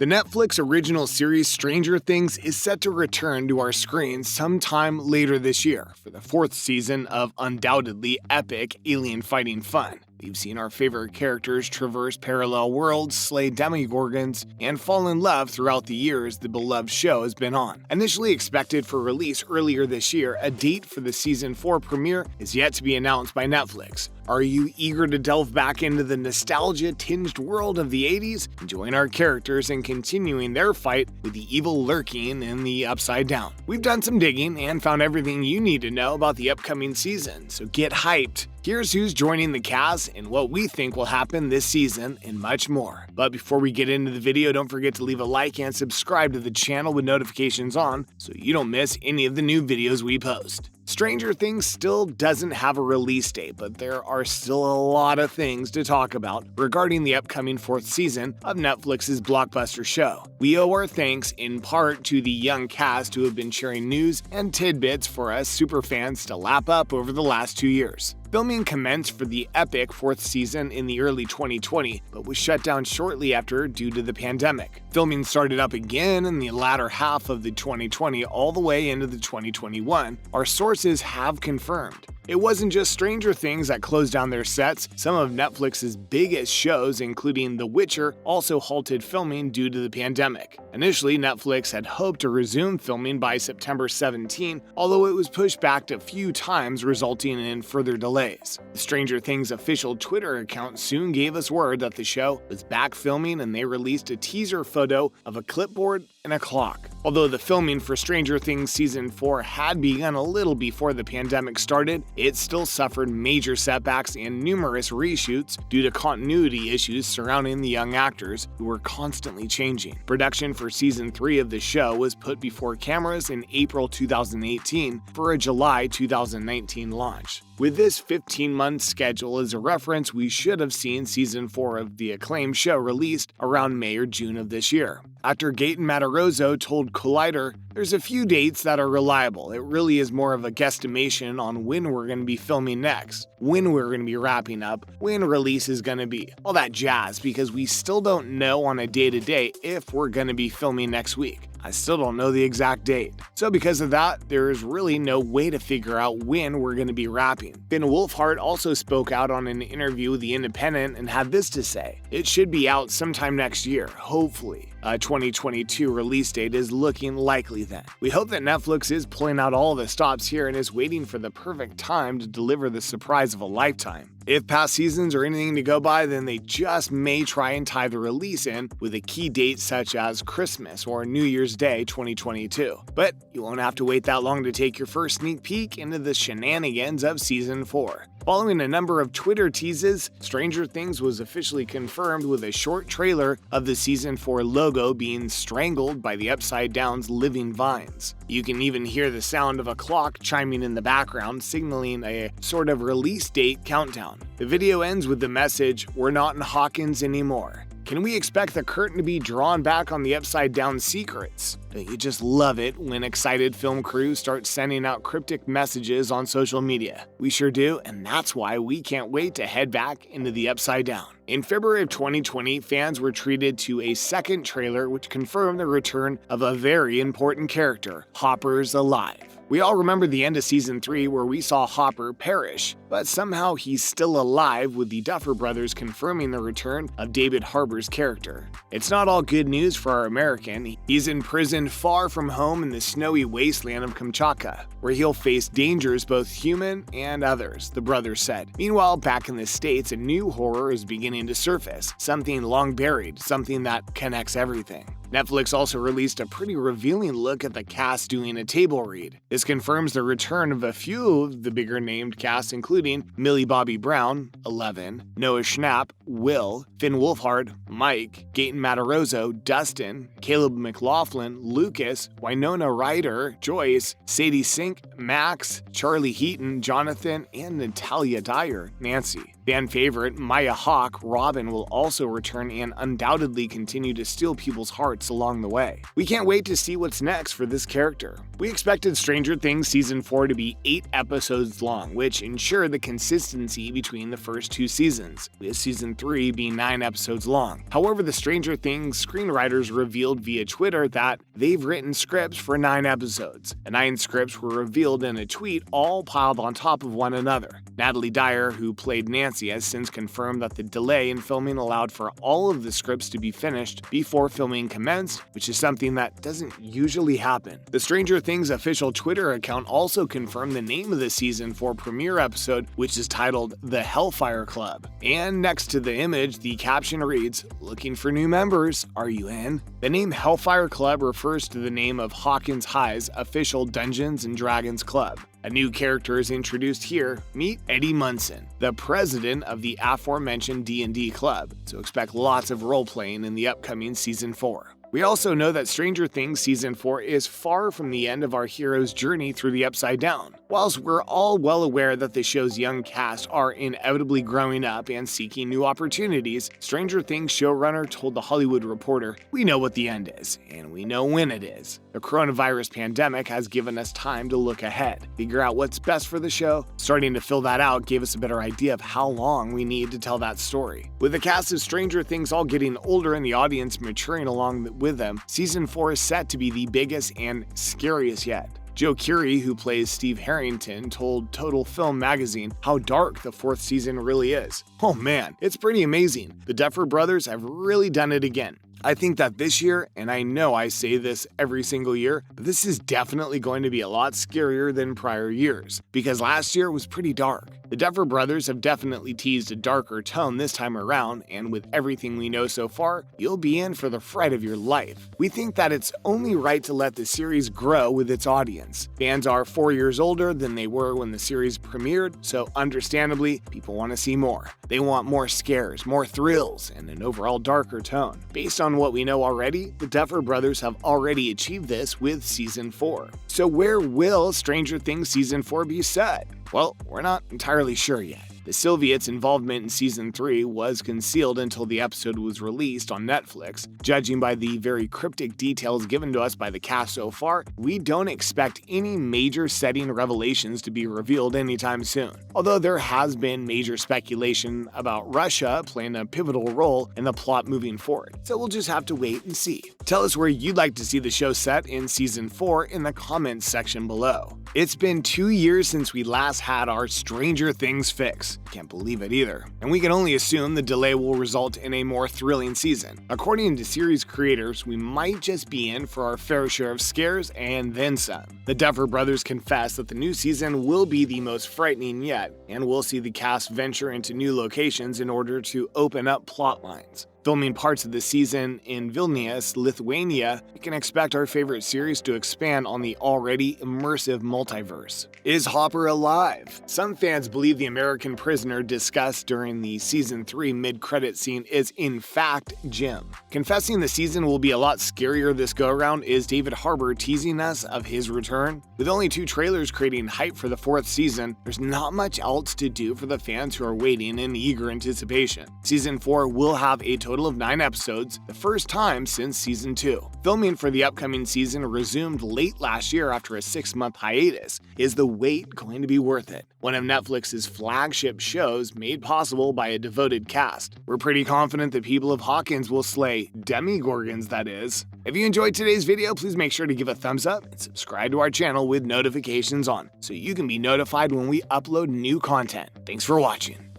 The Netflix original series Stranger Things is set to return to our screens sometime later this year for the 4th season of undoubtedly epic alien fighting fun. We've seen our favorite characters traverse parallel worlds, slay demigorgons, and fall in love throughout the years the beloved show has been on. Initially expected for release earlier this year, a date for the Season 4 premiere is yet to be announced by Netflix. Are you eager to delve back into the nostalgia-tinged world of the 80s, enjoying our characters and continuing their fight with the evil lurking in the Upside Down? We've done some digging and found everything you need to know about the upcoming season, so get hyped. Here's who's joining the cast and what we think will happen this season and much more. But before we get into the video, don't forget to leave a like and subscribe to the channel with notifications on so you don't miss any of the new videos we post. Stranger Things still doesn't have a release date, but there are still a lot of things to talk about regarding the upcoming 4th season of Netflix's blockbuster show. We owe our thanks in part to the young cast who have been sharing news and tidbits for us superfans to lap up over the last 2 years. Filming commenced for the epic 4th season in the early 2020, but was shut down shortly after due to the pandemic. Filming started up again in the latter half of the 2020 all the way into the 2021, our sources have confirmed. It wasn't just Stranger Things that closed down their sets. Some of Netflix's biggest shows, including The Witcher, also halted filming due to the pandemic. Initially, Netflix had hoped to resume filming by September 17, although it was pushed back a few times, resulting in further delays. The Stranger Things official Twitter account soon gave us word that the show was back filming, and they released a teaser photo of a clipboard and a clock. Although the filming for Stranger Things Season 4 had begun a little before the pandemic started, it still suffered major setbacks and numerous reshoots due to continuity issues surrounding the young actors who were constantly changing. Production for Season 3 of the show was put before cameras in April 2018 for a July 2019 launch. With this 15-month schedule as a reference, we should have seen Season 4 of the acclaimed show released around May or June of this year. Actor Gaten Matarazzo told Collider, "There's a few dates that are reliable. It really is more of a guesstimation on when we're going to be filming next, when we're going to be wrapping up, when release is going to be, all that jazz, because we still don't know on a day-to-day if we're going to be filming next week. I still don't know the exact date. So because of that, there is really no way to figure out when we're going to be wrapping." Finn Wolfhard also spoke out on an interview with The Independent and had this to say, "It should be out sometime next year, hopefully. A 2022 release date is looking likely then. We hope that Netflix is pulling out all the stops here and is waiting for the perfect time to deliver the surprise of a lifetime. If past seasons are anything to go by, then they just may try and tie the release in with a key date such as Christmas or New Year's Day 2022. But you won't have to wait that long to take your first sneak peek into the shenanigans of Season 4. Following a number of Twitter teases, Stranger Things was officially confirmed with a short trailer of the Season 4 logo being strangled by the Upside Down's living vines. You can even hear the sound of a clock chiming in the background, signaling a sort of release date countdown. The video ends with the message, "We're not in Hawkins anymore." Can we expect the curtain to be drawn back on the Upside Down secrets? Don't you just love it when excited film crews start sending out cryptic messages on social media? We sure do, and that's why we can't wait to head back into the Upside Down. In February of 2020, fans were treated to a second trailer which confirmed the return of a very important character, Hopper's alive. We all remember the end of Season 3 where we saw Hopper perish, but somehow he's still alive, with the Duffer Brothers confirming the return of David Harbour's character. It's not all good news for our American. He's imprisoned far from home in the snowy wasteland of Kamchatka, where he'll face dangers both human and others, the brothers said. Meanwhile, back in the States, a new horror is beginning to surface, something long buried, something that connects everything. Netflix also released a pretty revealing look at the cast doing a table read. This confirms the return of a few of the bigger named cast, including Millie Bobby Brown, 11, Noah Schnapp, Will, Finn Wolfhard, Mike, Gaten Matarazzo, Dustin, Caleb McLaughlin, Lucas, Winona Ryder, Joyce, Sadie Sink, Max, Charlie Heaton, Jonathan, and Natalia Dyer, Nancy. Fan favorite Maya Hawke, Robin, will also return and undoubtedly continue to steal people's hearts twists along the way. We can't wait to see what's next for this character. We expected Stranger Things Season 4 to be 8 episodes long, which ensured the consistency between the first 2 seasons, with Season 3 being 9 episodes long. However, the Stranger Things screenwriters revealed via Twitter that they've written scripts for 9 episodes. The 9 scripts were revealed in a tweet, all piled on top of one another. Natalie Dyer, who played Nancy, has since confirmed that the delay in filming allowed for all of the scripts to be finished before filming commenced, which is something that doesn't usually happen. The Stranger Things official Twitter account also confirmed the name of the Season 4 premiere episode, which is titled The Hellfire Club. And next to the image, the caption reads, "Looking for new members, are you in?" The name Hellfire Club refers to the name of Hawkins High's official Dungeons & Dragons club. A new character is introduced here. Meet Eddie Munson, the president of the aforementioned D&D club, so expect lots of role-playing in the upcoming Season 4. We also know that Stranger Things Season 4 is far from the end of our hero's journey through the Upside Down. Whilst we're all well aware that the show's young cast are inevitably growing up and seeking new opportunities, Stranger Things showrunner told The Hollywood Reporter, "We know what the end is, and we know when it is. The coronavirus pandemic has given us time to look ahead, figure out what's best for the show. Starting to fill that out gave us a better idea of how long we need to tell that story." With the cast of Stranger Things all getting older and the audience maturing along with them, Season 4 is set to be the biggest and scariest yet. Joe Keery, who plays Steve Harrington, told Total Film magazine how dark the 4th season really is. "Oh man, it's pretty amazing. The Duffer Brothers have really done it again. I think that this year, and I know I say this every single year, but this is definitely going to be a lot scarier than prior years, because last year was pretty dark. The Duffer Brothers have definitely teased a darker tone this time around, and with everything we know so far, you'll be in for the fright of your life. We think that it's only right to let the series grow with its audience. Fans are 4 years older than they were when the series premiered, so understandably, people want to see more. They want more scares, more thrills, and an overall darker tone. Based on what we know already, the Duffer Brothers have already achieved this with Season 4. So where will Stranger Things Season 4 be set? Well, we're not entirely sure yet. The Sylviettes' involvement in Season 3 was concealed until the episode was released on Netflix. Judging by the very cryptic details given to us by the cast so far, we don't expect any major setting revelations to be revealed anytime soon. Although there has been major speculation about Russia playing a pivotal role in the plot moving forward, so we'll just have to wait and see. Tell us where you'd like to see the show set in Season 4 in the comments section below. It's been 2 years since we last had our Stranger Things fix. Can't believe it either. And we can only assume the delay will result in a more thrilling season. According to series creators, we might just be in for our fair share of scares and then some. The Duffer Brothers confess that the new season will be the most frightening yet, and we'll see the cast venture into new locations in order to open up plot lines. Filming parts of the season in Vilnius, Lithuania, we can expect our favorite series to expand on the already immersive multiverse. Is Hopper alive? Some fans believe the American prisoner discussed during the Season 3 mid-credit scene is in fact Jim. Confessing the season will be a lot scarier this go-around is David Harbour teasing us of his return. With only 2 trailers creating hype for the 4th season, there's not much else to do for the fans who are waiting in eager anticipation. Season 4 will have a total of 9 episodes, the first time since Season 2. Filming for the upcoming season resumed late last year after a 6-month hiatus. Is the wait going to be worth it? One of Netflix's flagship shows made possible by a devoted cast. We're pretty confident the people of Hawkins will slay demigorgons, that is. If you enjoyed today's video, please make sure to give a thumbs up and subscribe to our channel with notifications on, so you can be notified when we upload new content. Thanks for watching.